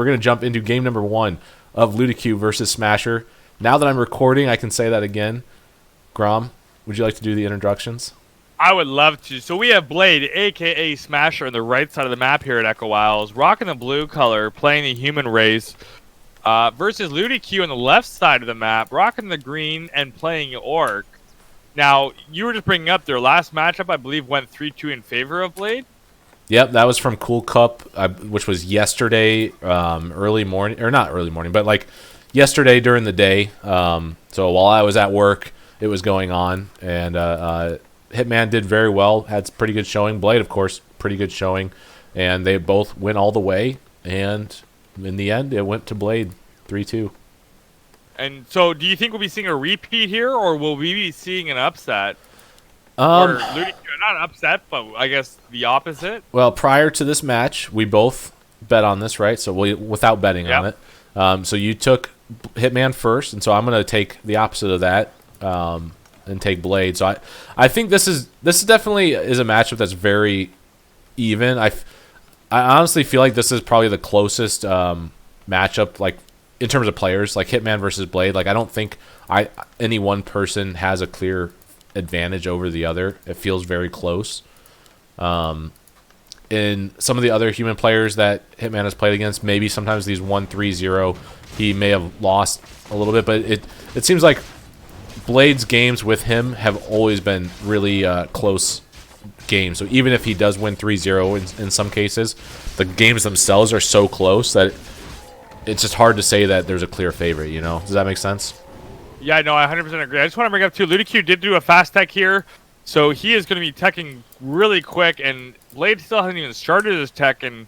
We're going to jump into game number 1 of Ludique versus Smasher. Now that I'm recording, I can say that again. Grom, would you like to do the introductions? I would love to. So we have Blade, a.k.a. Smasher, on the right side of the map here at Echo Isles, rocking the blue color, playing the human race, versus Ludique on the left side of the map, rocking the green and playing Orc. Now, you were just bringing up their last matchup, I believe, went 3-2 in favor of Blade. Yep, that was from Cool Cup, which was yesterday, early morning, or not early morning, but like yesterday during the day. So while I was at work, it was going on, and Hitman did very well, had pretty good showing. Blade, of course, pretty good showing, and they both went all the way, and in the end, it went to Blade 3-2. And so, do you think we'll be seeing a repeat here, or will we be seeing an upset? Or Ludique, not an upset, but I guess the opposite. Well, prior to this match, we both bet on this, right? So without betting on it. So you took Hitman first, and so I'm going to take the opposite of that and take Blade. So I think this is definitely is a matchup that's very even. I honestly feel like this is probably the closest matchup, like in terms of players, like Hitman versus Blade. Like I don't think any one person has a clear advantage over the other. It feels very close. In some of the other human players that Hitman has played against, maybe sometimes these 1-3-0, he may have lost a little bit, but it seems like Blade's games with him have always been really close games. So even if he does win 3-0 in some cases, the games themselves are so close that it's just hard to say that there's a clear favorite, you know? Does that make sense? Yeah, no, I 100% agree. I just want to bring up, too, Ludique did do a fast tech here, so he is going to be teching really quick, and Blade still hasn't even started his tech, and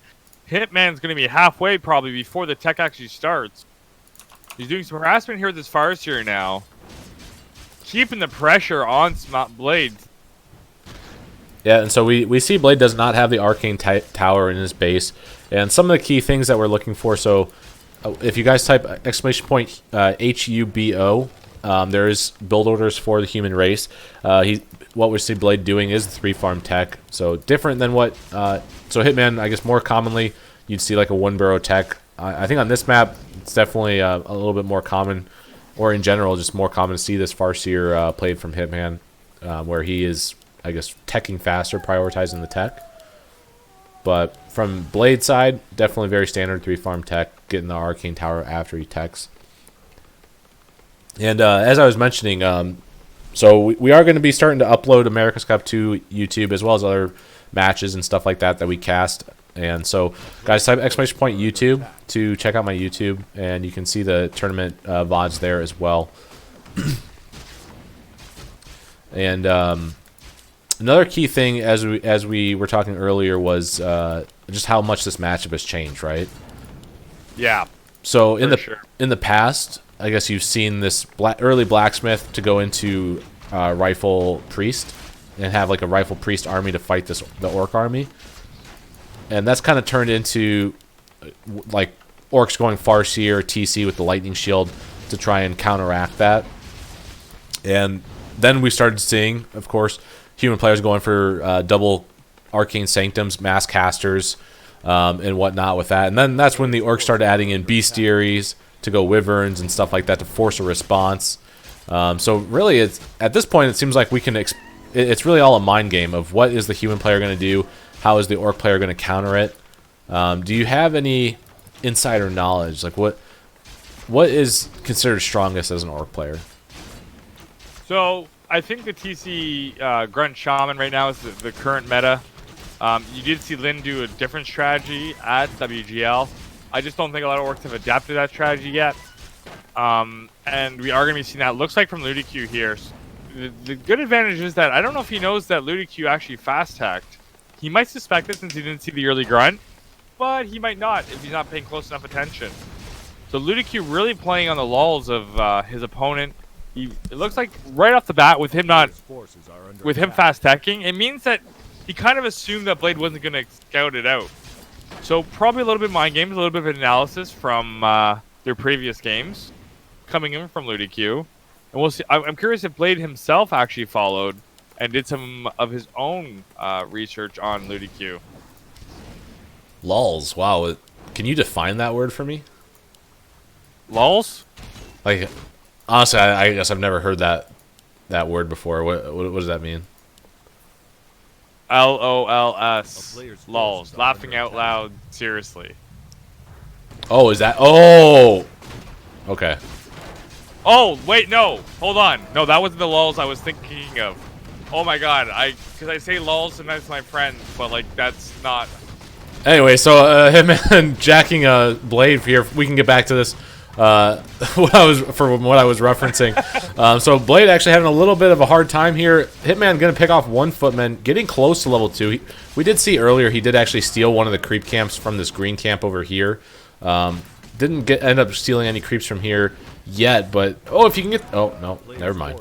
Hitman's going to be halfway probably before the tech actually starts. He's doing some harassment here with his Farseer now, keeping the pressure on Blade. Yeah, and so we see Blade does not have the Arcane Tower in his base, and some of the key things that we're looking for, so if you guys type !HUBO, there is build orders for the human race. What we see Blade doing is the 3-farm tech, so different than what so Hitman, I guess more commonly you'd see like a 1-burrow tech. I think on this map it's definitely a little bit more common, or in general just more common to see this Farseer played from Hitman, where he is, I guess, teching faster, prioritizing the tech. But from Blade side, definitely very standard 3-farm tech, getting the Arcane Tower after he techs. And as I was mentioning, so we are going to be starting to upload America's Cup to YouTube, as well as other matches and stuff like that we cast. And so, guys, type !YouTube to check out my YouTube, and you can see the tournament VODs there as well. And another key thing, as we were talking earlier, was just how much this matchup has changed, right? Yeah. So in the past, I guess you've seen this early blacksmith to go into rifle priest and have like a rifle priest army to fight the orc army, and that's kind of turned into like orcs going Farseer or TC with the lightning shield to try and counteract that. And then we started seeing, of course, human players going for double arcane sanctums, mass casters, and whatnot with that. And then that's when the orcs started adding in bestiaries to go wyverns and stuff like that to force a response. So really, at this point, it seems like we can. It's really all a mind game of what is the human player going to do, how is the orc player going to counter it. Do you have any insider knowledge, like what is considered strongest as an orc player? So I think the TC Grunt Shaman right now is the current meta. You did see Lynn do a different strategy at WGL. I just don't think a lot of orcs have adapted that strategy yet. And we are going to be seeing that. Looks like from Ludique here. The good advantage is that I don't know if he knows that Ludique actually fast-hacked. He might suspect it since he didn't see the early grunt, but he might not if he's not paying close enough attention. So Ludique really playing on the lulls of his opponent. It looks like right off the bat with him fast-hacking, it means that he kind of assumed that Blade wasn't going to scout it out. So probably a little bit of mind games, a little bit of analysis from their previous games coming in from Ludique. And we'll see. I'm curious if Blade himself actually followed and did some of his own research on Ludique. Lulls, wow. Can you define that word for me? Lulz? Like, honestly, I guess I've never heard that word before. What does that mean? LOLS. Lulz. Laughing out loud. Seriously. Oh, is that? Oh, okay. Oh, wait, no. Hold on. No, that wasn't the lulz I was thinking of. Oh my god, because I say lulz sometimes to my friends, but like that's not. Anyway, so Hitman jacking a blade here. We can get back to this. What I was referencing. So Blade actually having a little bit of a hard time here. Hitman gonna pick off one footman, getting close to level 2. We did see earlier he did actually steal one of the creep camps from this green camp over here. Didn't end up stealing any creeps from here yet, but if you can get, no, never mind.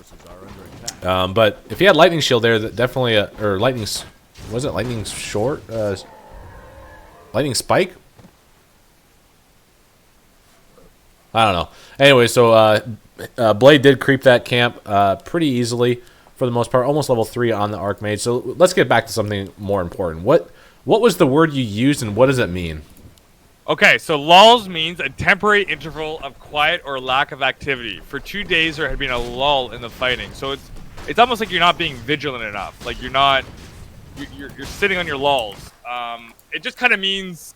But if he had lightning shield there, that definitely or lightning, was it lightning short? Lightning spike? I don't know. Anyway, so Blade did creep that camp pretty easily for the most part, almost level 3 on the Archmage. So let's get back to something more important. What was the word you used, and what does it mean? Okay, so lulz means a temporary interval of quiet or lack of activity. For 2 days, there had been a lull in the fighting. So it's almost like you're not being vigilant enough. Like you're sitting on your lulls. It just kind of means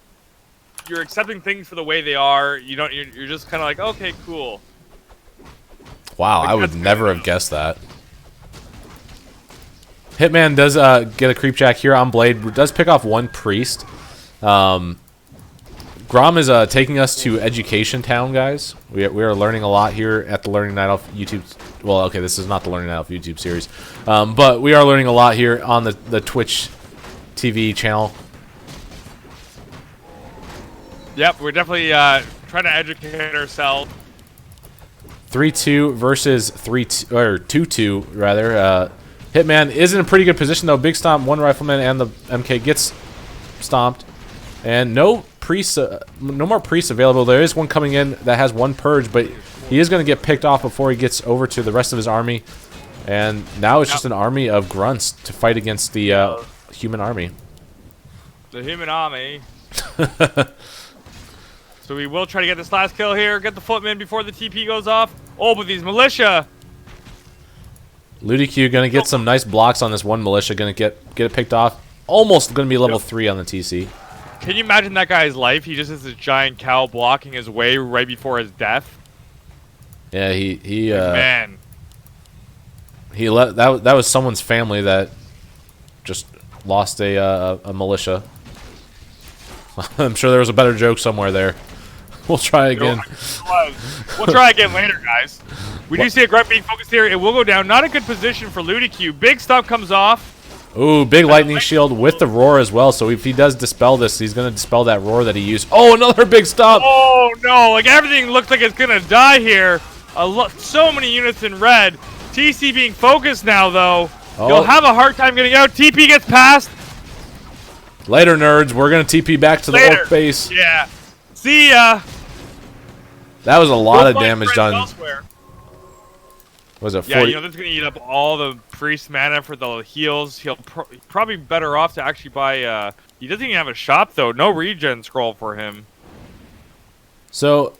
you're accepting things for the way they are. You're just kind of like, okay, cool. Wow, like, I would never have guessed that. Hitman does get a creep jack here on Blade. Does pick off one priest. Grom is taking us to Education Town, guys. We are learning a lot here at the Learning Night Elf YouTube. Well, okay, this is not the Learning Night Elf YouTube series, but we are learning a lot here on the Twitch TV channel. Yep, we're definitely trying to educate ourselves. 3-2 versus 3-2 or 2-2 rather. Hitman is in a pretty good position though. Big stomp, one rifleman, and the MK gets stomped, and no priests, no more priests available. There is one coming in that has one purge, but he is going to get picked off before he gets over to the rest of his army. And now it's just an army of grunts to fight against the human army. The human army. So we will try to get this last kill here, get the footman before the TP goes off. Oh, but these militia. Ludiq gonna get some nice blocks on this one militia, gonna get it picked off. Almost gonna be level 3 on the TC. Can you imagine that guy's life? He just has this giant cow blocking his way right before his death. Yeah, he man. He let that was someone's family that just lost a militia. I'm sure there was a better joke somewhere there. We'll try again. We'll try again later, guys. We do see a grunt being focused here. It will go down. Not a good position for Ludiq. Big stop comes off. Ooh, big lightning shield with the roar as well. So if he does dispel this, he's going to dispel that roar that he used. Oh, another big stop. Oh, no. Like, everything looks like it's going to die here. So many units in red. TC being focused now, though. Oh. You'll have a hard time getting out. TP gets past. Later, nerds. We're going to TP back to the orc base. Yeah. See ya. That was a lot of damage done. Elsewhere. Was it 40? Yeah, you know, that's going to eat up all the priest mana for the heals. He'll probably be better off to actually buy... he doesn't even have a shop, though. No regen scroll for him. So,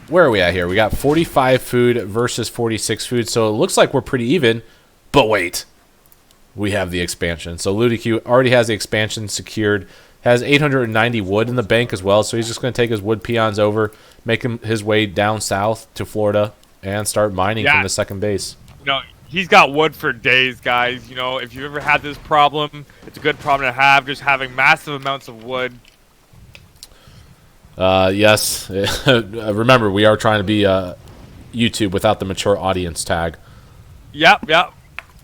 where are we at here? We got 45 food versus 46 food, so it looks like we're pretty even. But wait. We have the expansion. So Ludiq already has the expansion secured. Has 890 wood in the bank as well, so he's just going to take his wood peons over, make his way down south to Florida, and start mining from the second base. You know, he's got wood for days, guys. You know, if you've ever had this problem, it's a good problem to have, just having massive amounts of wood. Yes. Remember, we are trying to be YouTube without the mature audience tag. Yep.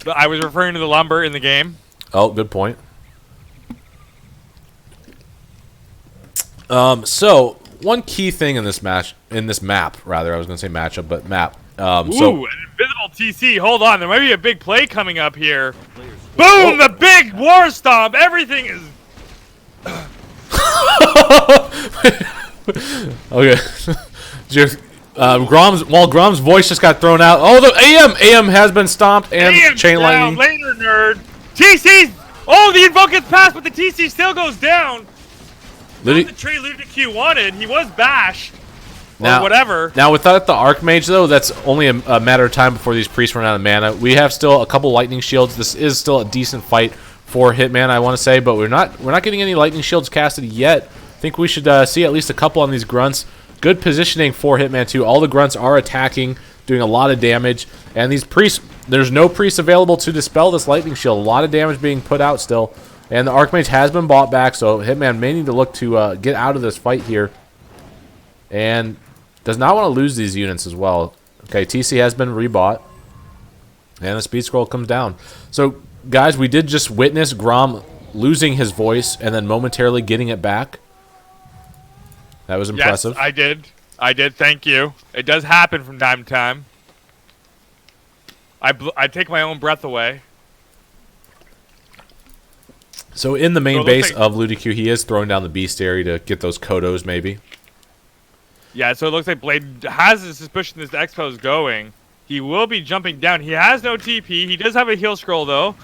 I was referring to the lumber in the game. Oh, good point. So one key thing in this map, rather, I was going to say matchup, but map. Ooh, an invisible TC. Hold on, there might be a big play coming up here. Boom! The big war stomp. Everything is. Okay. Grom's voice just got thrown out. Oh, the AM has been stomped and chain lightning. Later, nerd. TC. Oh, the invoke gets passed, but the TC still goes down. not the trade Ludiq wanted. He was bashed. Now, or whatever. Now, without the Archmage, though, that's only a matter of time before these priests run out of mana. We have still a couple lightning shields. This is still a decent fight for Hitman, I want to say, but we're not getting any lightning shields casted yet. I think we should see at least a couple on these grunts. Good positioning for Hitman 2. All the grunts are attacking, doing a lot of damage, and these priests, there's no priest available to dispel this lightning shield. A lot of damage being put out still, and the Archmage has been bought back, so Hitman may need to look to get out of this fight here, and does not want to lose these units as well. Okay, TC has been rebought, and the speed scroll comes down. So, guys, we did just witness Grom losing his voice and then momentarily getting it back. That was impressive. Yes, I did. Thank you. It does happen from time to time. I take my own breath away. So in the main base of Ludiq, he is throwing down the Bestiary to get those Kodos, maybe. Yeah, so it looks like Blade has a suspicion this Expo is going. He will be jumping down. He has no TP. He does have a heal scroll, though.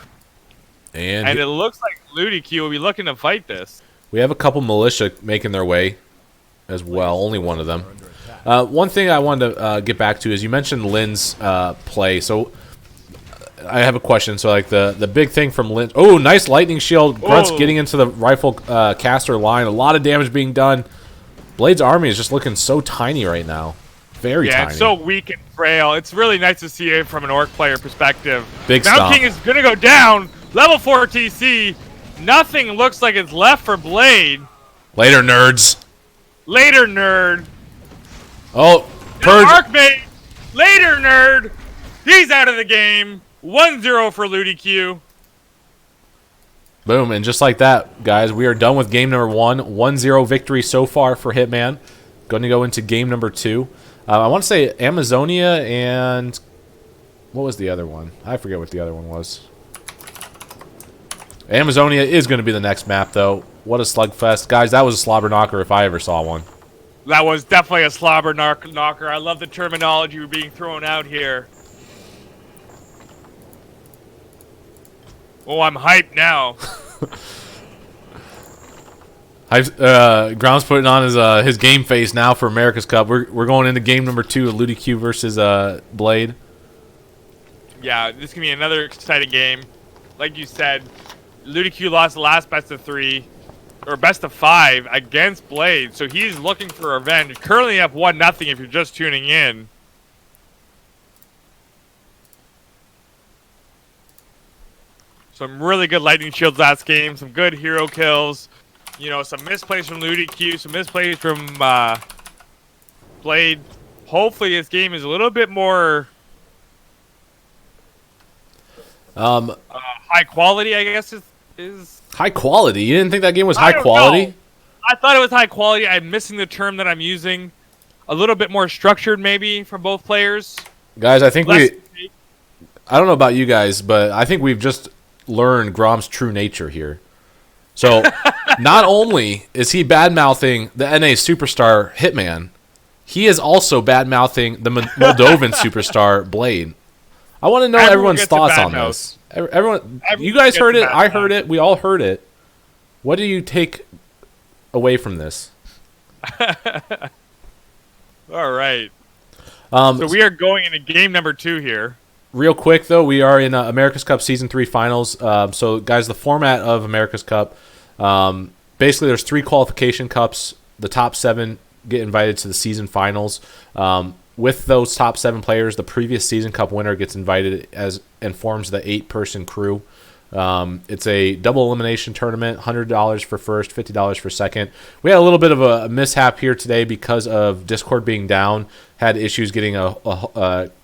And it looks like Ludiq will be looking to fight this. We have a couple militia making their way as well. Only one of them. One thing I wanted to get back to is you mentioned Lynn's play. So I have a question. So like the big thing from Lynn. Oh, nice lightning shield. Grunt's getting into the rifle caster line. A lot of damage being done. Blade's army is just looking so tiny right now. Very tiny. Yeah, it's so weak and frail. It's really nice to see it from an Orc player perspective. Big Mount stomp. King is going to go down. Level 4 TC. Nothing looks like it's left for Blade. Later, nerds. Later, nerd. Oh, Purge. Archmage. Later, nerd. He's out of the game. 1-0 for Ludiq. Boom, and just like that, guys, we are done with game number 1. 1-0 victory so far for Hitman. Going to go into game number 2. I want to say Amazonia and... what was the other one? I forget what the other one was. Amazonia is going to be the next map, though. What a slugfest. Guys, that was a slobber knocker if I ever saw one. That was definitely a slobber knocker. I love the terminology being thrown out here. Oh, I'm hyped now. Ground's putting on his game face now for America's Cup. We're going into game number 2 of Ludiq versus Blade. Yeah, this can be another exciting game. Like you said, Ludiq lost the last best of 3, or best of 5 against Blade, so he's looking for revenge. Currently up 1-0 if you're just tuning in. Some really good lightning shields last game, some good hero kills. You know, some misplays from Ludiq, some misplays from Blade. Hopefully this game is a little bit more high quality, I guess is high quality? You didn't think that game was high quality? Know. I thought it was high quality. I'm missing the term that I'm using. A little bit more structured maybe from both players. Guys, I think I don't know about you guys, but I think we've just learned Grom's true nature here. So, not only is he bad-mouthing the NA superstar Hitman, he is also bad-mouthing the Moldovan superstar Blade. I want to know everyone's thoughts on this. Everyone, you guys heard it. I heard it. We all heard it. What do you take away from this? All right. So we are going into game number 2 here. Real quick, though, we are in America's Cup Season 3 finals. So, guys, the format of America's Cup, basically there's 3 qualification cups. The top 7 get invited to the season finals. With those top 7 players, the previous season cup winner gets invited and forms the 8-person crew. It's a double elimination tournament, $100 for first, $50 for second. We had a little bit of a mishap here today because of Discord being down. Had issues getting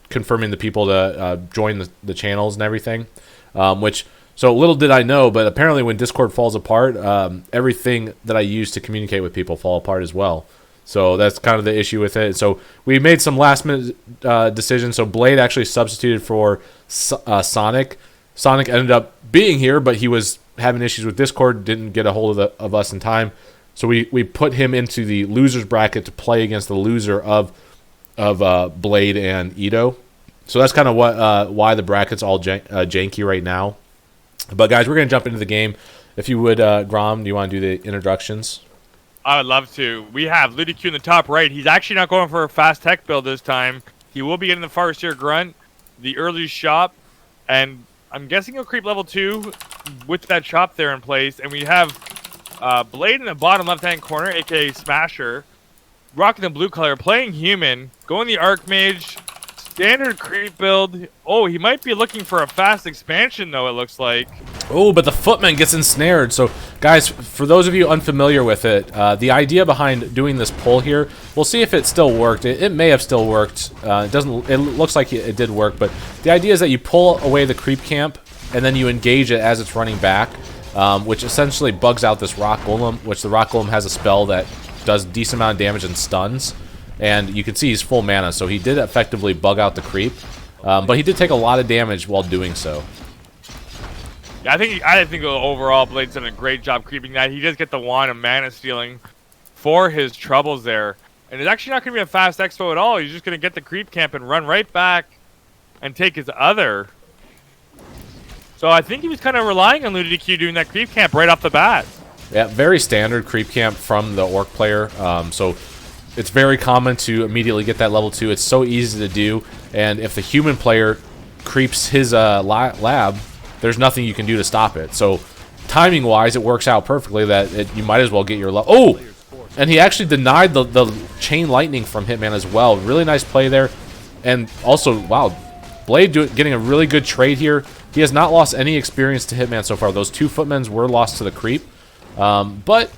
confirming the people to join the channels and everything. So little did I know, but apparently when Discord falls apart, everything that I use to communicate with people fall apart as well. So that's kind of the issue with it. So we made some last-minute decisions. So Blade actually substituted for Sonic. Sonic ended up being here, but he was having issues with Discord, didn't get a hold of us in time. So we put him into the losers bracket to play against the loser of Blade and Ito. So that's kind of why the bracket's all janky right now. But guys, we're going to jump into the game. If you would, Grom, do you want to do the introductions? I would love to. We have Ludicue in the top right. He's actually not going for a fast tech build this time. He will be getting the Farseer Grunt, the early shop, and I'm guessing he'll creep level 2 with that shop there in place. And we have Blade in the bottom left-hand corner, aka Smasher, rocking the blue color, playing human, going the Archmage, standard creep build. Oh, he might be looking for a fast expansion though, it looks like. Oh, but the Footman gets ensnared. So, guys, for those of you unfamiliar with it, the idea behind doing this pull here, we'll see if it still worked. It may have still worked. It doesn't. It looks like it did work, but the idea is that you pull away the creep camp, and then you engage it as it's running back, which essentially bugs out this Rock Golem, which the Rock Golem has a spell that does a decent amount of damage and stuns. And you can see he's full mana, so he did effectively bug out the creep, but he did take a lot of damage while doing so. Yeah, I think overall Blade's done a great job creeping that. He does get the wand of mana stealing for his troubles there, and it's actually not going to be a fast expo at all. He's just going to get the creep camp and run right back and take his other. So I think he was kind of relying on Ludicue doing that creep camp right off the bat. Yeah, very standard creep camp from the Orc player. So it's very common to immediately get that level 2. It's so easy to do, and if the human player creeps his lab, there's nothing you can do to stop it. So timing-wise, it works out perfectly that you might as well get your level. Oh! And he actually denied the chain lightning from Hitman as well. Really nice play there. And also, wow, Blade getting a really good trade here. He has not lost any experience to Hitman so far. Those 2 Footmans were lost to the creep. But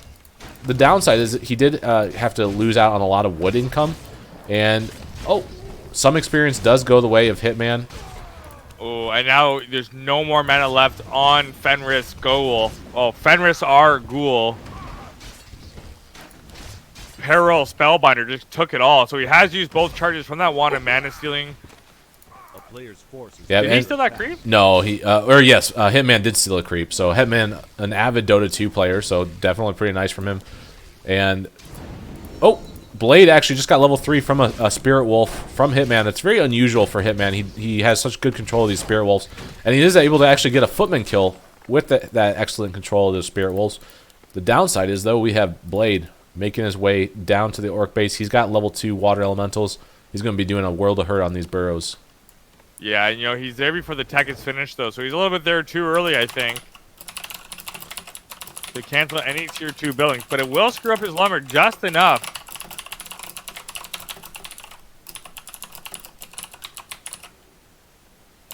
the downside is that he did have to lose out on a lot of wood income. And, oh, some experience does go the way of Hitman. Oh, and now there's no more mana left on Fenris Ghoul. Oh, Fenris R Ghoul. Peril Spellbinder just took it all. So he has used both charges from that wand of mana stealing. Yeah, did he steal that creep? No, Hitman did steal a creep. So Hitman, an avid Dota 2 player, so definitely pretty nice from him. And, oh, Blade actually just got level 3 from a Spirit Wolf from Hitman. It's very unusual for Hitman. He has such good control of these Spirit Wolves. And he is able to actually get a Footman kill with that excellent control of those Spirit Wolves. The downside is, though, we have Blade making his way down to the Orc base. He's got level 2 Water Elementals. He's going to be doing a world of hurt on these burrows. Yeah, and, he's there before the tech is finished, though. So he's a little bit there too early, I think, to cancel any tier 2 buildings. But it will screw up his lumber just enough.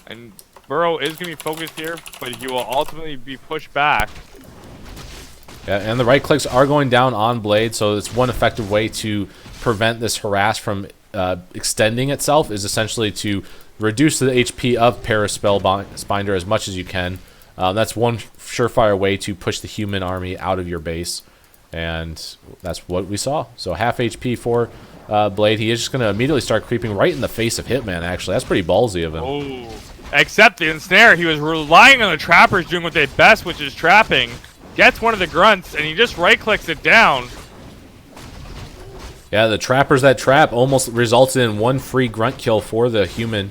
And Burrow is going to be focused here, but he will ultimately be pushed back. Yeah, and the right clicks are going down on Blade, so it's one effective way to prevent this harass from extending itself is essentially to reduce the HP of Paris Spellbinder as much as you can. That's one surefire way to push the human army out of your base, and that's what we saw. So half HP for Blade. He is just going to immediately start creeping right in the face of Hitman, actually. That's pretty ballsy of him. Oh, except the ensnare. He was relying on the trappers doing what they best, which is trapping. Gets one of the grunts, and he just right-clicks it down. Yeah, the trappers that trap almost resulted in one free grunt kill for the human.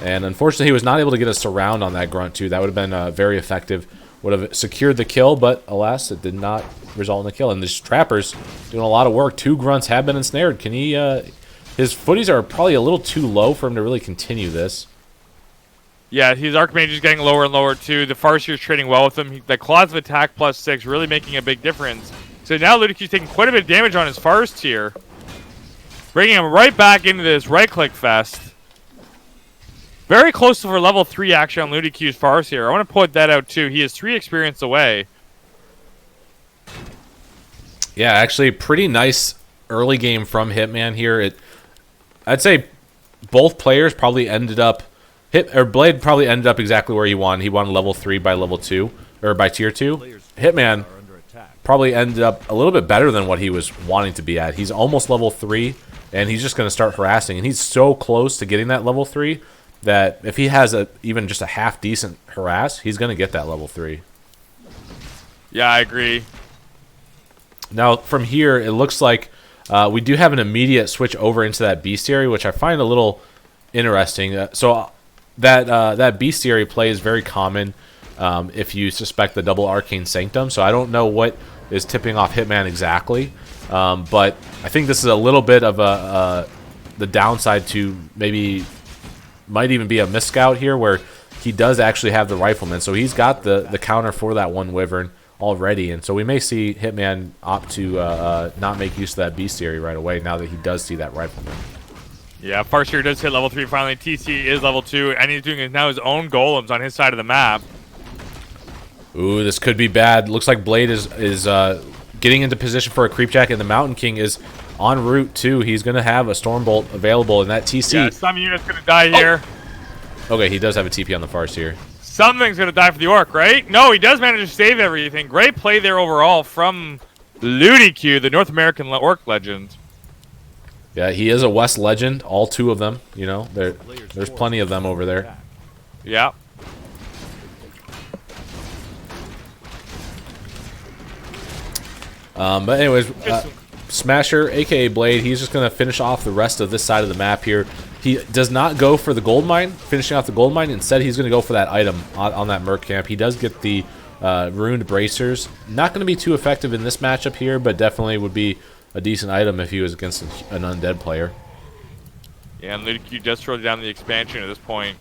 And unfortunately, he was not able to get a surround on that grunt, too. That would have been very effective. Would have secured the kill, but alas, it did not result in the kill. And these trappers doing a lot of work. 2 grunts have been ensnared. Can he... his footies are probably a little too low for him to really continue this. Yeah, his Archmage is getting lower and lower, too. The Farseer is trading well with him. The Claws of Attack +6 really making a big difference. So now Ludicue's taking quite a bit of damage on his first tier, bringing him right back into this right-click fest. Very close to for level 3 action on Ludicue's Farseer. I want to point that out, too. He is 3 experience away. Yeah, actually, pretty nice early game from Hitman here. I'd say both players probably ended up... Blade probably ended up exactly where he wanted. He won level 3 by level 2, or by tier 2. Hitman probably ended up a little bit better than what he was wanting to be at. He's almost level 3, and he's just going to start harassing. And he's so close to getting that level 3 that if he has even just a half-decent harass, he's going to get that level 3. Yeah, I agree. Now, from here, it looks like we do have an immediate switch over into that bestiary, which I find a little interesting. That bestiary play is very common if you suspect the double arcane sanctum. So I don't know what is tipping off Hitman exactly. But I think this is a little bit of the downside to maybe might even be a miscout here, where he does actually have the Rifleman. So he's got the counter for that one Wyvern already, and so we may see Hitman opt to not make use of that Bestiary right away now that he does see that Rifleman. Yeah, Farseer does hit level 3 finally. TC is level 2, and he's doing now his own golems on his side of the map. Ooh, this could be bad. Looks like Blade is getting into position for a creep jack, and the Mountain King is en route too. He's going to have a Stormbolt available, and that TC. Yeah, some unit's going to die here. Okay, he does have a TP on the Farseer. Something's going to die for the Orc, right? No, he does manage to save everything. Great play there overall from Ludiq, the North American Orc legend. Yeah, he is a West legend, all 2 of them. You know, there's plenty of them over there. Yeah. But anyways, Smasher, aka Blade, he's just going to finish off the rest of this side of the map here. He does not go for the gold mine, finishing off the gold mine. Instead, he's going to go for that item on that Merc camp. He does get the ruined bracers. Not going to be too effective in this matchup here, but definitely would be a decent item if he was against an undead player. Yeah, and Ludiq just throws down the expansion at this point.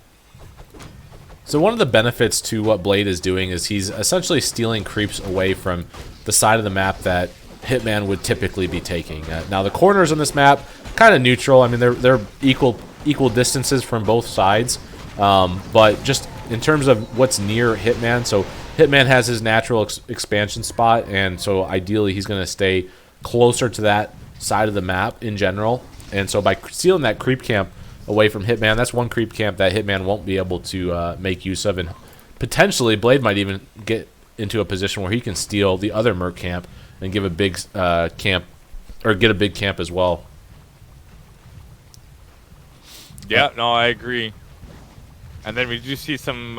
So one of the benefits to what Blade is doing is he's essentially stealing creeps away from the side of the map that Hitman would typically be taking. Now the corners on this map kind of neutral. I mean, they're equal distances from both sides, but just in terms of what's near Hitman, so Hitman has his natural expansion spot, and so ideally he's going to stay closer to that side of the map in general. And so by stealing that creep camp away from Hitman, that's one creep camp that Hitman won't be able to make use of, and potentially Blade might even get into a position where he can steal the other Merc camp and give a big camp, or get a big camp as well. Yeah, no, I agree. And then we do see some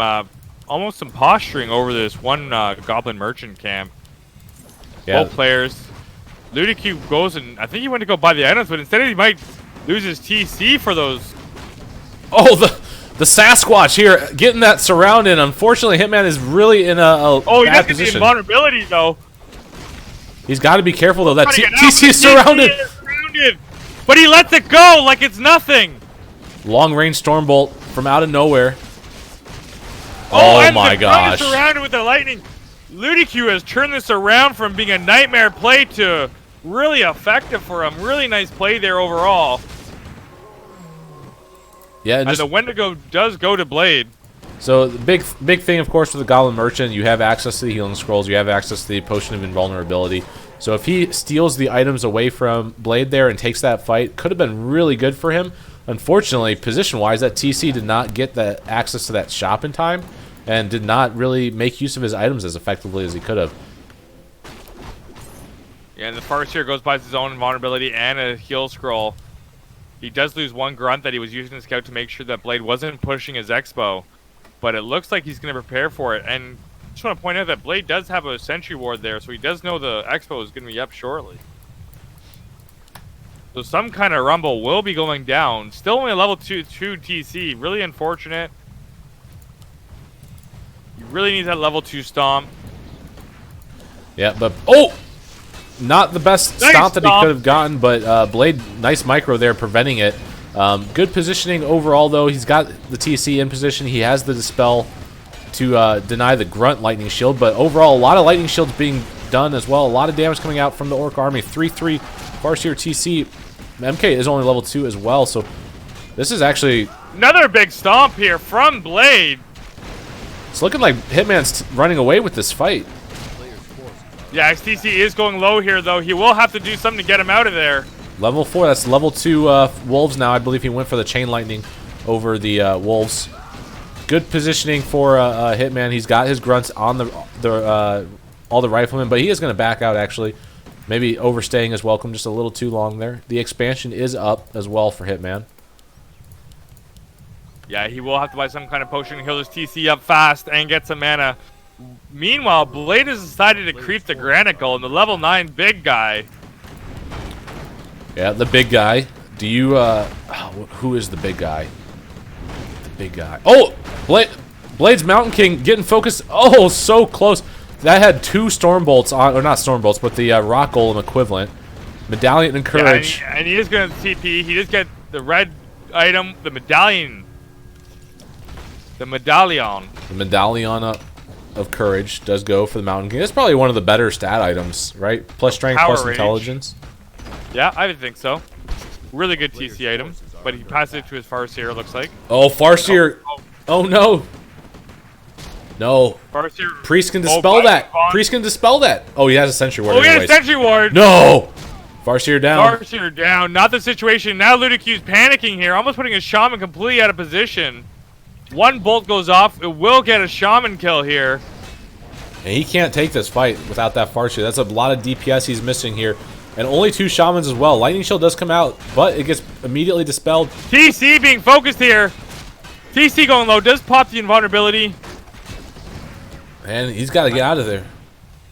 almost some posturing over this one Goblin Merchant camp. Yeah. Both players. Ludiq goes, and I think he went to go buy the items, but instead he might lose his TC for those. Oh, the Sasquatch here getting that surround in. Unfortunately, Hitman is really in a he bad does get position. the invulnerability though. He's got to be careful though. That TC is surrounded. But he lets it go like it's nothing. Long range Stormbolt from out of nowhere. Oh my gosh! Surrounded with the lightning. Ludiq has turned this around from being a nightmare play to really effective for him. Really nice play there overall. Yeah, and the Wendigo does go to Blade. So the big thing, of course, for the Goblin Merchant, you have access to the healing scrolls, you have access to the Potion of Invulnerability. So if he steals the items away from Blade there and takes that fight, could have been really good for him. Unfortunately, position-wise, that TC did not get the access to that shop in time, and did not really make use of his items as effectively as he could have. Yeah, and the Farseer goes by his own invulnerability and a heal scroll. He does lose one grunt that he was using to scout to make sure that Blade wasn't pushing his Expo. But it looks like he's going to prepare for it. And I just want to point out that Blade does have a Sentry Ward there, so he does know the Expo is going to be up shortly. So some kind of rumble will be going down. Still only a level 2 TC. Really unfortunate. You really need that level 2 stomp. Yeah, but... Oh! Not the best stomp that he could have gotten, but Blade, nice micro there, preventing it. Good positioning overall, though. He's got the TC in position. He has the Dispel to deny the Grunt Lightning Shield, but overall, a lot of Lightning Shields being done as well. A lot of damage coming out from the Orc Army. 3-3 Farseer TC. MK is only level 2 as well, so this is actually... Another big stomp here from Blade. It's looking like Hitman's running away with this fight. Yeah, XTC is going low here, though. He will have to do something to get him out of there. Level 4, that's level 2 Wolves now. I believe he went for the Chain Lightning over the Wolves. Good positioning for Hitman. He's got his grunts on all the Riflemen, but he is going to back out, actually. Maybe overstaying his welcome just a little too long there. The expansion is up as well for Hitman. Yeah, he will have to buy some kind of potion to heal his TC up fast and get some mana. Meanwhile, Blade has decided to creep the Granicle and the level 9 big guy. Yeah, the big guy. Do you, who is the big guy? The big guy. Oh! Blade's Mountain King getting focused. Oh, so close. that had 2 storm bolts on, or not storm bolts, but the rock golem equivalent. Medallion and courage. Yeah, and he is going to TP. He just get the red item, the medallion. The medallion. The medallion of courage does go for the Mountain King. It's probably one of the better stat items, right? Plus strength, Power plus range. intelligence. Yeah, I would think so. Really good TC item, but he passed it to his Farseer, it looks like. Oh, Farseer. Oh, no. No. Farseer. Priest can dispel that. Priest can dispel that. Oh, he has a Sentry Ward. Oh, he has a Sentry Ward. No. Farseer down. Farseer down. Not the situation. Now Ludicue's panicking here, almost putting his Shaman completely out of position. 1 bolt goes off. It will get a Shaman kill here. And he can't take this fight without that Farseer. That's a lot of DPS he's missing here. And only 2 Shamans as well. Lightning Shield does come out, but it gets immediately dispelled. TC being focused here. TC going low. Does pop the invulnerability. And he's got to get out of there.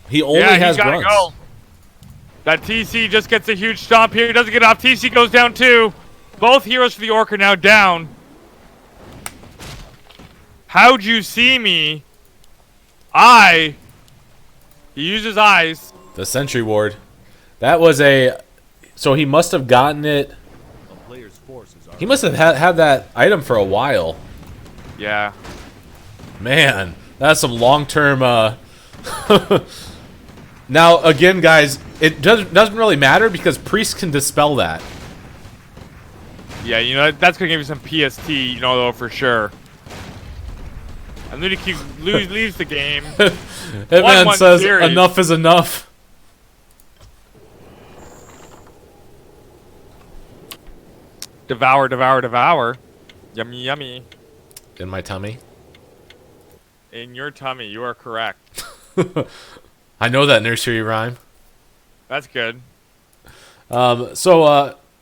He only has grunts. Go. That TC just gets a huge stomp here. He doesn't get off. TC goes down too. Both heroes for the Orc are now down. How'd you see me? He uses eyes. The Sentry Ward. That was a... So he must have gotten it... He must have had that item for a while. Yeah. Man, that's some long-term... Now, again, guys, it doesn't really matter because Priest can dispel that. Yeah, you know, that's going to give you some PST, you know, though, for sure. And Ludicue leaves the game. Hitman says, series. Enough is enough. Devour, devour, devour. Yummy, yummy. In my tummy? In your tummy, you are correct. I know that nursery rhyme. That's good.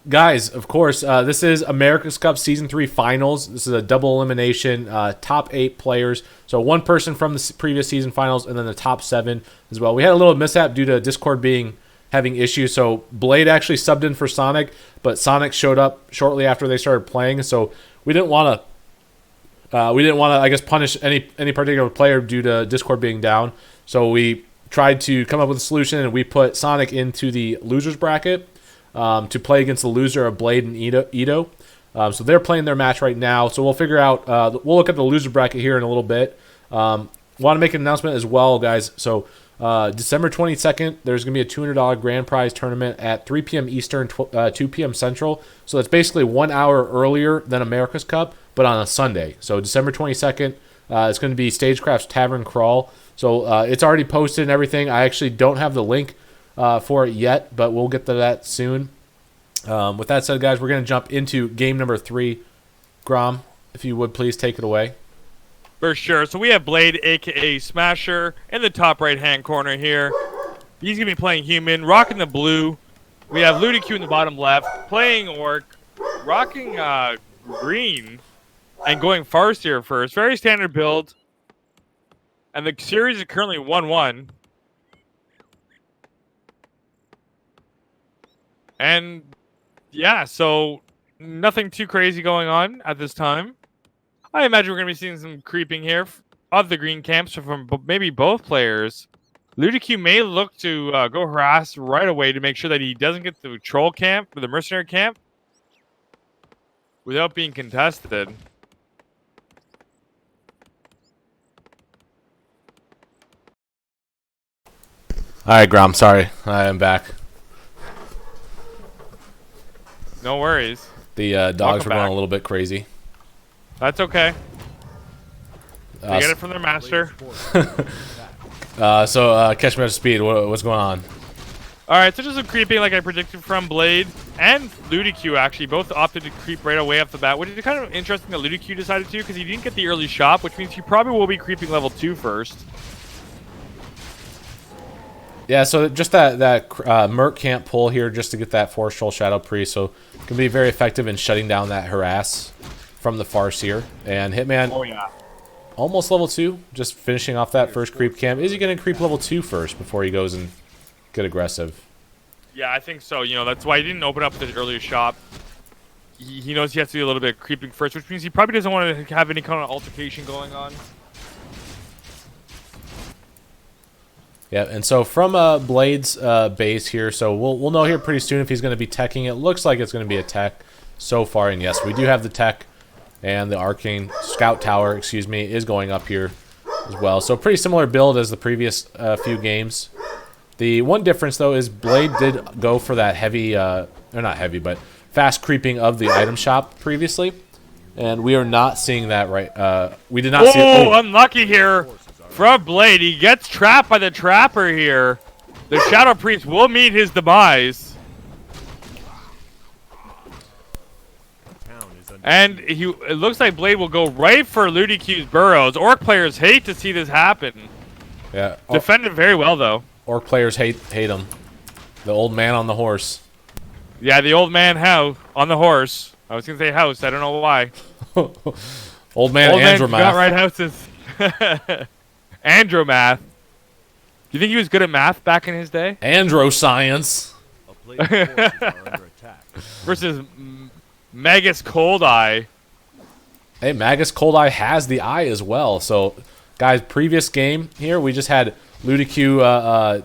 Guys, of course, this is America's Cup Season 3 Finals. This is a double elimination, top 8 players. So 1 person from the previous season finals, and then the top 7 as well. We had a little mishap due to Discord having issues. So Blade actually subbed in for Sonic, but Sonic showed up shortly after they started playing. So we didn't want to, I guess, punish any particular player due to Discord being down. So we tried to come up with a solution, and we put Sonic into the losers bracket to play against the loser of Blade and Ito. So they're playing their match right now. So we'll figure out. We'll look at the loser bracket here in a little bit. Want to make an announcement as well, guys. So December 22nd, there's going to be a $200 grand prize tournament at 3 p.m. Eastern, 2 p.m. Central. So it's basically 1 hour earlier than America's Cup, but on a Sunday. So December 22nd, it's going to be Stagecraft's Tavern Crawl. So it's already posted and everything. I actually don't have the link for it yet, but we'll get to that soon. With that said, guys, we're going to jump into game number 3. Grom, if you would please take it away. For sure. So we have Blade, a.k.a. Smasher, in the top right-hand corner here. He's going to be playing Human, rocking the blue. We have Ludicue in the bottom left, playing Orc, rocking green, and going Farseer first. Very standard build. And the series is currently 1-1. And, yeah, so nothing too crazy going on at this time. I imagine we're going to be seeing some creeping here of the green camps from maybe both players. Ludicue may look to go harass right away to make sure that he doesn't get the troll camp or the mercenary camp without being contested. All right, Grom, sorry. I am back. No worries. The dogs were going a little bit crazy. That's okay. They get it from their master. Catch me up to speed. What's going on? All right, so just some creeping like I predicted from Blade and Ludicue, actually. Both opted to creep right away off the bat, which is kind of interesting that Ludicue decided to because he didn't get the early shop, which means he probably will be creeping level 2 first. Yeah, so just that Merc camp pull here just to get that Force Troll Shadow Priest, so it can be very effective in shutting down that harass from the Farseer. And Hitman, almost level 2, just finishing off that first creep camp. Is he going to creep level 2 first before he goes and get aggressive? Yeah, I think so. You know, that's why he didn't open up the earlier shop. He knows he has to do a little bit of creeping first, which means he probably doesn't want to have any kind of altercation going on. Yeah, and so from Blade's base here, so we'll know here pretty soon if he's going to be teching. It looks like it's going to be a tech so far, and yes, we do have the tech, and the Arcane Scout Tower, excuse me, is going up here as well. So pretty similar build as the previous few games. The one difference, though, is Blade did go for that heavy, or not heavy, but fast creeping of the item shop previously, and we are not seeing that right. We did not see it. Oh, unlucky here from Blade. He gets trapped by the Trapper here. The Shadow Priest will meet his demise. And it looks like Blade will go right for Ludicue's burrows. Orc players hate to see this happen. Yeah. Defended very well, though. Orc players hate him. The old man on the horse. Yeah, the old man on the horse. I was going to say house. I don't know why. Old man Andromath. Got right houses. Andromath. Do you think he was good at math back in his day? Androscience. Versus Magus Cold Eye. Hey, Magus Cold Eye has the eye as well. So, guys, previous game here, we just had Ludicue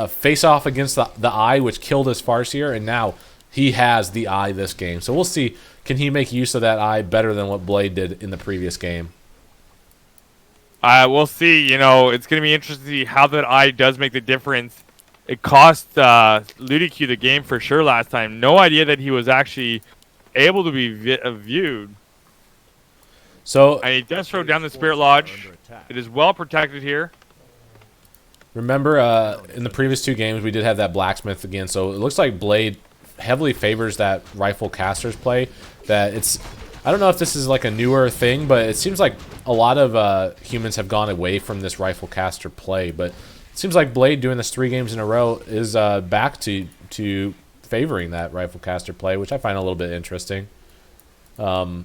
face off against the eye, which killed his Farseer, and now he has the eye this game. So we'll see, can he make use of that eye better than what Blade did in the previous game? We'll see. You know, it's going to be interesting to see how that eye does make the difference. It cost Ludicue the game for sure last time. No idea that he was actually able to be viewed. So, and he does throw down the Spirit Lodge. It is well protected here. Remember, in the previous two games, we did have that Blacksmith again. So it looks like Blade heavily favors that Rifle Caster's play. That it's, I don't know if this is like a newer thing, but it seems like a lot of humans have gone away from this Rifle Caster play. But it seems like Blade doing this 3 games in a row is back to favoring that Rifle Caster play, which I find a little bit interesting. I've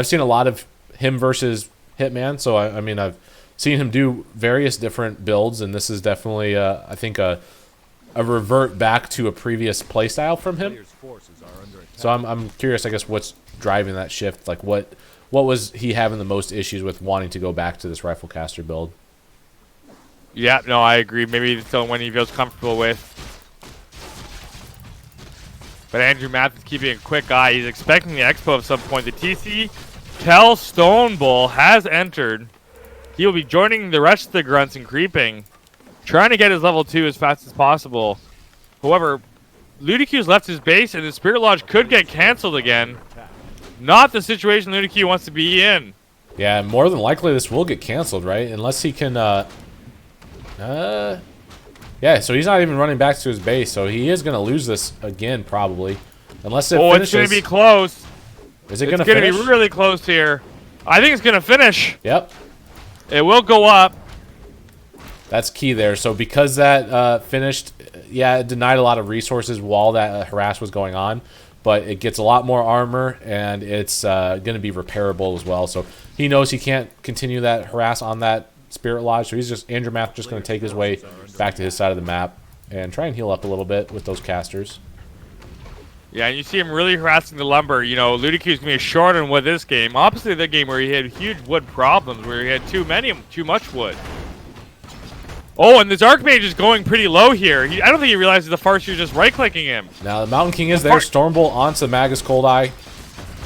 seen a lot of him versus Hitman, so I mean I've seen him do various different builds, and this is definitely I think a revert back to a previous playstyle from him. So I'm curious, I guess, what's driving that shift? Like what was he having the most issues with wanting to go back to this Rifle Caster build? Yeah, no, I agree. Maybe it's the one he feels comfortable with. But Andromath is keeping a quick eye. He's expecting the expo at some point. The TC Kel Stonebull has entered. He will be joining the rest of the grunts and creeping, trying to get his level 2 as fast as possible. However, Ludicue's left his base, and the Spirit Lodge could get canceled again. Not the situation Ludicue wants to be in. Yeah, more than likely this will get canceled, right? Unless he can... yeah, so he's not even running back to his base, so he is going to lose this again, probably. Unless it finishes. It's going to be close. Is it going to finish? It's going to be really close here. I think it's going to finish. Yep. It will go up. That's key there. So because that finished, yeah, it denied a lot of resources while that harass was going on, but it gets a lot more armor, and it's going to be repairable as well. So he knows he can't continue that harass on that Spirit Lodge, so he's just Andromath just going to take his way back to his side of the map and try and heal up a little bit with those casters. Yeah, and you see him really harassing the lumber. You know, Ludicue's going to be short on wood this game. Opposite of the game where he had huge wood problems, where he had too much wood. Oh, and this Archmage is going pretty low here. I don't think he realizes the Farseer just right-clicking him. Now the Mountain King is there. Stormbolt onto Magus Cold Eye,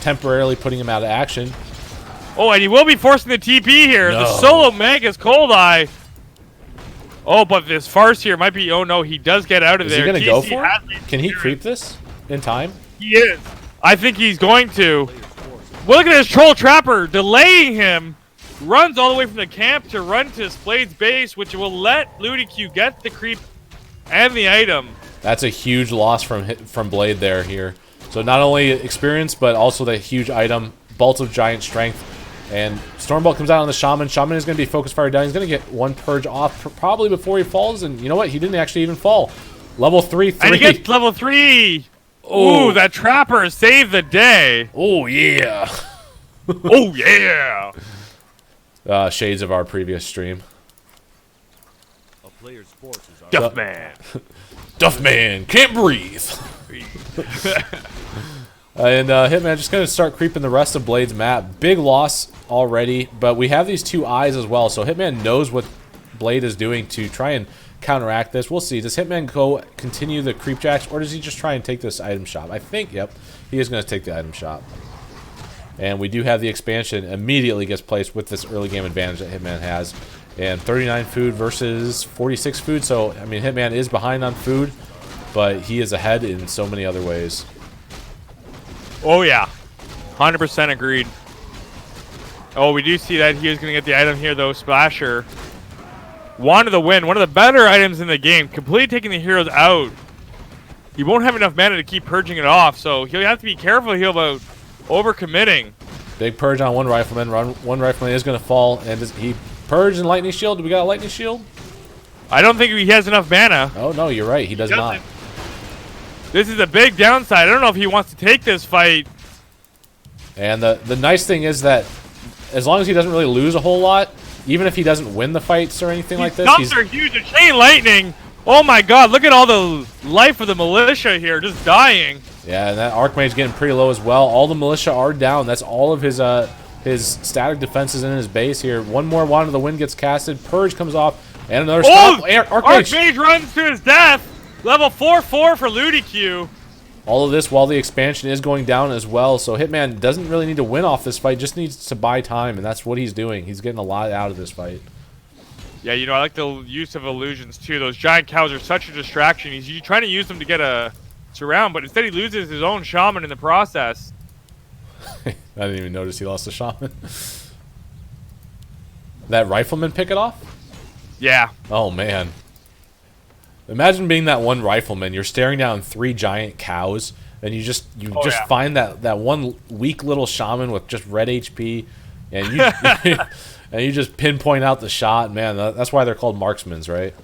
temporarily putting him out of action. Oh, and he will be forcing the TP here. No. The solo Magus Cold Eye. Oh, but this Farseer might be... Oh, no, he does get out of there. Is he going to go for it? Can he creep this in time? He is. I think he's going to. Well, look at this Troll Trapper delaying him. Runs all the way from the camp to run to Blade's base, which will let Ludicue get the creep and the item. That's a huge loss from Blade there here. So not only experience, but also the huge item, Bolt of Giant Strength. And Stormbolt comes out on the Shaman. Shaman is going to be focus fire down. He's going to get one purge off probably before he falls. And you know what? He didn't actually even fall. Level 3. And he gets level 3. Ooh, that Trapper saved the day. Oh, yeah. Oh, yeah. Shades of our previous stream. Duffman. Duffman can't breathe. And Hitman just going to start creeping the rest of Blade's map. Big loss already, but we have these 2 eyes as well. So Hitman knows what Blade is doing to try and counteract this. We'll see. Does Hitman go continue the creep jacks, or does he just try and take this item shop? I think, yep, he is going to take the item shop. And we do have the expansion immediately gets placed with this early game advantage that Hitman has. And 39 food versus 46 food. So, I mean, Hitman is behind on food, but he is ahead in so many other ways. Oh, yeah. 100% agreed. Oh, we do see that he is going to get the item here, though. Splasher wanted the win. One of the better items in the game. Completely taking the heroes out. He won't have enough mana to keep purging it off, so he'll have to be careful here about overcommitting. Big purge on one rifleman. One rifleman is going to fall, and he purged and lightning shield. Do we got a lightning shield? I don't think he has enough mana. Oh, no, you're right. He does not. This is a big downside. I don't know if he wants to take this fight. And the nice thing is that as long as he doesn't really lose a whole lot, even if he doesn't win the fights or anything like this, These are huge. A chain lightning. Oh my god, look at all the life of the militia here just dying. Yeah, and that Archmage getting pretty low as well. All the militia are down. That's all of his static defenses in his base here. One more Wand of the Wind gets casted. Purge comes off. And another stop. Archmage runs to his death. Level 4/4 for Ludique. All of this while the expansion is going down as well. So Hitman doesn't really need to win off this fight. Just needs to buy time, and that's what he's doing. He's getting a lot out of this fight. Yeah, you know, I like the use of illusions, too. Those giant cows are such a distraction. He's trying to use them to get a surround, but instead he loses his own shaman in the process. I didn't even notice he lost a shaman. That rifleman pick it off? Yeah. Oh, man. Imagine being that one rifleman. You're staring down 3 giant cows, and you just find that one weak little shaman with just red HP, and you and you just pinpoint out the shot. Man, that's why they're called marksmen, right?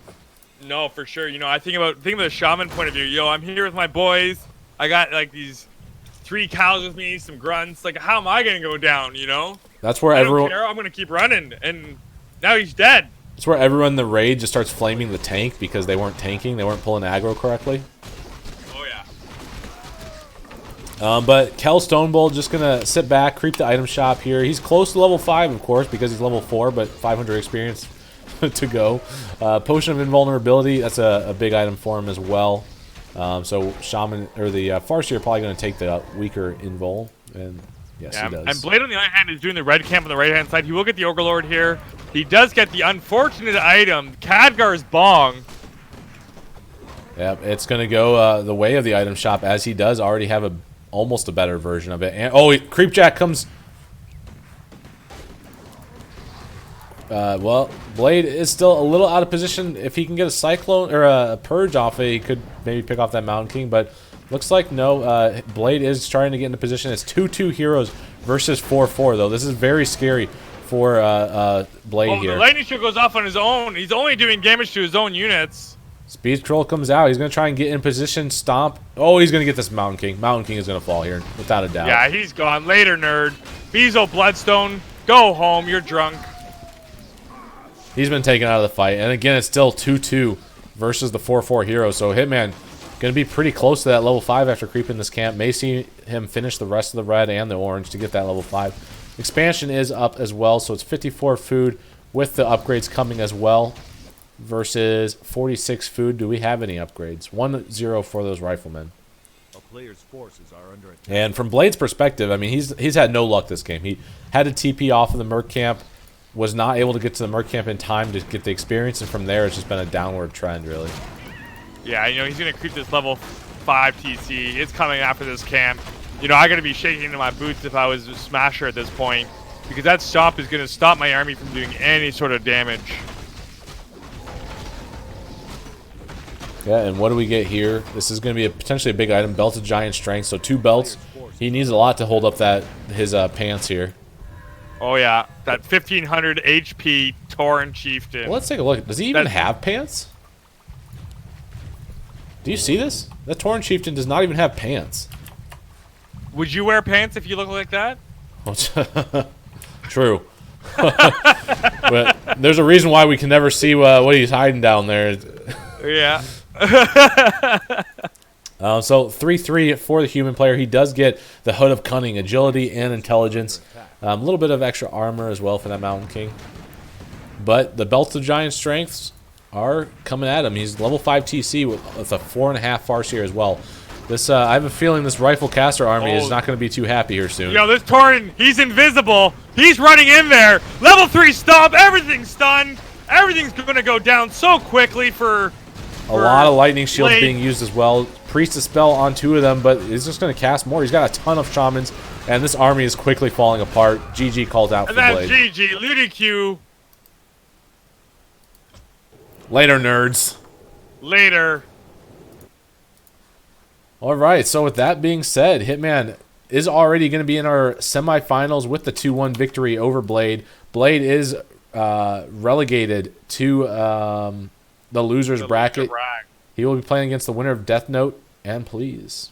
No, for sure. You know, I think about the shaman point of view. Yo, I'm here with my boys. I got like these 3 cows with me, some grunts. Like, how am I gonna go down? You know? That's where I everyone. don't care. I'm gonna keep running, and now he's dead. That's where everyone in the raid just starts flaming the tank because they weren't tanking. They weren't pulling aggro correctly. Oh, yeah. But Kel Stonebolt just going to sit back, creep the item shop here. He's close to level 5, of course, because he's level 4, but 500 experience to go. Potion of Invulnerability, that's a big item for him as well. So Shaman, or the Farseer are probably going to take the weaker Invul, and yes, he does. And Blade, on the other hand, is doing the red camp on the right-hand side. He will get the Ogre here. He does get the unfortunate item, Khadgar's Bong. Yep, it's going to go the way of the item shop, as he does already have almost a better version of it. And, oh, Creepjack comes. Well, Blade is still a little out of position. If he can get a Cyclone or a Purge off it, he could maybe pick off that Mountain King. But looks like no. Blade is trying to get into position. It's 2-2 heroes versus 4-4, though. This is very scary for Blade here. The lightning shield goes off on his own. He's only doing damage to his own units. Speed Troll comes out. He's going to try and get in position, stomp. Oh, he's going to get this Mountain King. Mountain King is going to fall here, without a doubt. Yeah, he's gone. Later, nerd. Bezo Bloodstone, go home. You're drunk. He's been taken out of the fight. And again, it's still 2-2 versus the 4-4 hero. So Hitman going to be pretty close to that level 5 after creeping this camp. May see him finish the rest of the red and the orange to get that level 5. Expansion is up as well, so it's 54 food with the upgrades coming as well versus 46 food. Do we have any upgrades? 1-0 for those riflemen. A player's forces are under attack. And from Blade's perspective, I mean, he's had no luck this game. He had to TP off of the Merc camp, was not able to get to the Merc camp in time to get the experience, and from there it's just been a downward trend, really. Yeah, you know, he's going to creep this level 5 TC. It's coming after this camp. You know, I got to be shaking into my boots if I was a Smasher at this point, because that stop is going to stop my army from doing any sort of damage. Yeah, and what do we get here? This is going to be potentially a big item. Belt of Giant Strength, so 2 belts. He needs a lot to hold up his pants here. Oh, yeah. That 1,500 HP Tauren Chieftain. Well, let's take a look. Does he even have pants? Do you see this? That Tauren Chieftain does not even have pants. Would you wear pants if you look like that? True. But there's a reason why we can never see what he's hiding down there. Yeah. So 3-3 for the human player. He does get the Hood of Cunning, Agility, and Intelligence. A little bit of extra armor as well for that Mountain King. But the Belt of Giant Strengths, are coming at him. He's level 5 TC with a 4.5 Farseer as well. This I have a feeling this rifle caster army is not going to be too happy here soon. Yo, this Tauren, he's invisible. He's running in there. Level 3 stomp. Everything's stunned. Everything's going to go down so quickly for a lot of lightning shields Blade. being used as well. Priest a spell on 2 of them, but he's just going to cast more. He's got a ton of shamans, and this army is quickly falling apart. GG called out for And Blade. that's GG. Ludi Q. Later, nerds. Later. All right, so with that being said, Hitman is already going to be in our semifinals with the 2-1 victory over Blade. Blade is relegated to the losers bracket. He will be playing against the winner of Death Note and Please.